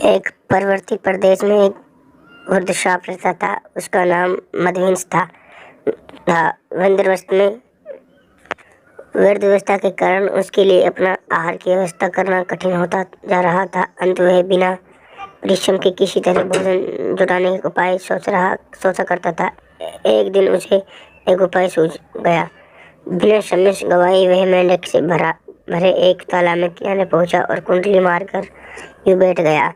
एक पर्वतीय प्रदेश में एक वृद्ध सांप रहता था। उसका नाम मदविंश था। वृद्धावस्था के कारण उसके लिए अपना आहार की व्यवस्था करना कठिन होता जा रहा था। अंत वह बिना परिश्रम के किसी तरह भोजन जुटाने के उपाय सोचा करता था। एक दिन उसे एक उपाय सूझ गया। बिना समय गंवाए वह मेंढक से भरे एक तालाब में किनारे पहुंचा और कुंडली मारकर यूं बैठ गया,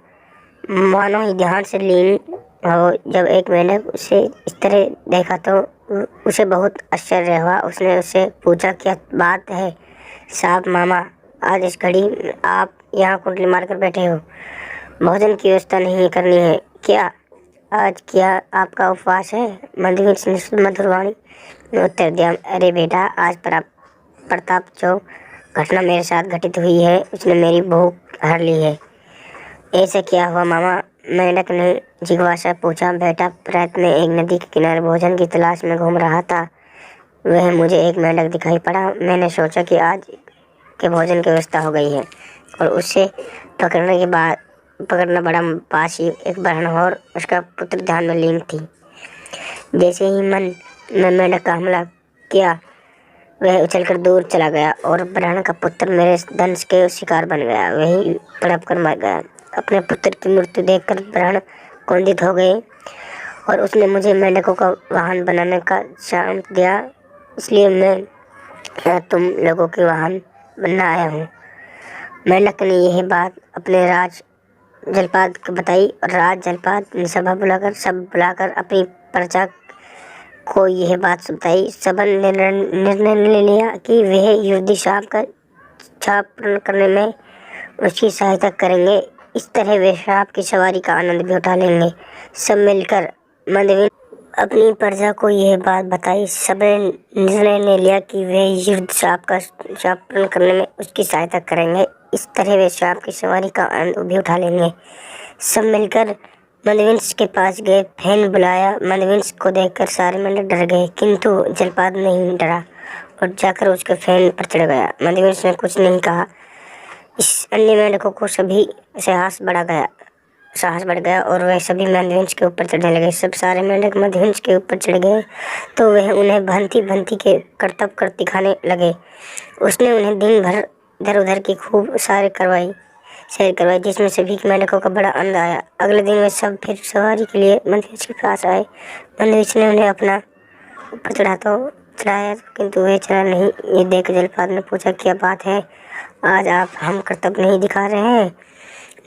मानो ही ध्यान से लीन हो। जब एक मेंढक उसे इस तरह देखा तो उसे बहुत आश्चर्य हुआ। उसने उससे पूछा, क्या बात है सांप मामा, आज इस घड़ी आप यहाँ कुंडली मारकर बैठे हो? भोजन की व्यवस्था नहीं करनी है क्या? आज क्या आपका उपवास है? मदविंश ने मधुर वाणी में उत्तर दिया, अरे बेटा, आज प्रताप जो घटना मेरे साथ घटित हुई है उसने मेरी भूख हर ली है। ऐसा क्या हुआ मामा? मेंढक ने जिज्ञासा पूछा। बेटा, रात में एक नदी के किनारे भोजन की तलाश में घूम रहा था। वह मुझे एक मेंढक दिखाई पड़ा। मैंने सोचा कि आज के भोजन की व्यवस्था हो गई है और उसे पकड़ना बड़ा पास ही एक बहन और उसका पुत्र ध्यान में लीन थी। जैसे ही मन में मेंढक का हमला किया, वह उछलकर दूर चला गया और ब्राह्मण का पुत्र मेरे दंश के शिकार बन गया। वही तड़प कर मर गया। अपने पुत्र की मृत्यु देखकर ब्राह्मण क्रोधित हो गए और उसने मुझे मेंढकों का वाहन बनाने का शाप दिया। इसलिए मैं तुम लोगों के वाहन बनना आया हूँ। मेंढक ने यह बात अपने राज जलपाद को बताई और राज जलपाद ने सभा बुलाकर अपनी प्रजा को यह बात बताई। सभा ने निर्णय ले लिया कि वह युद्धि सांप का छाप पूर्ण करने में उसकी सहायता करेंगे। इस तरह वे सांप की सवारी का आनंद भी उठा लेंगे। सब मिलकर मदविंश अपनी प्रजा को यह बात बताई। सब ने निर्णय ले लिया कि वे युद्ध सांप का छाप पूर्ण करने में उसकी सहायता करेंगे। इस तरह वे सांप की सवारी का आनंद भी उठा लेंगे। सब मिलकर मदविंश के पास गए, फैन बुलाया। मदविंश को देखकर सारे मेंढक डर गए, किंतु जलपाद नहीं डरा और जाकर उसके फैन पर चढ़ गया। मदविंश ने कुछ नहीं कहा। इस अन्य मेंढकों को सभी साहस बढ़ गया और वह सभी मदविंश के ऊपर चढ़ने लगे। सब सारे मेंढक मदविंश के ऊपर चढ़ गए तो वह उन्हें भांति के करतब कर दिखाने लगे। उसने उन्हें दिन भर इधर उधर की खूब सैर करवाई, जिसमें सभी मेंढकों का बड़ा आनंद आया। अगले दिन वे सब फिर सवारी के लिए मदविंश के पास आए। मदविंश ने उन्हें अपना ऊपर चढ़ाया, किंतु वह चला नहीं। ये देख जलपाद ने पूछा, क्या बात है, आज आप हम करतब नहीं दिखा रहे हैं?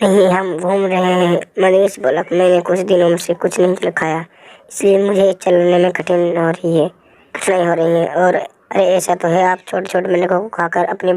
नहीं, हम घूम रहे हैं। मदविंश बोला, मैंने कुछ दिनों से कुछ नहीं खाया, इसलिए मुझे चलने में कठिनाई हो रही है। और अरे ऐसा तो है, आप छोटे छोटे मेंढकों को खाकर अपने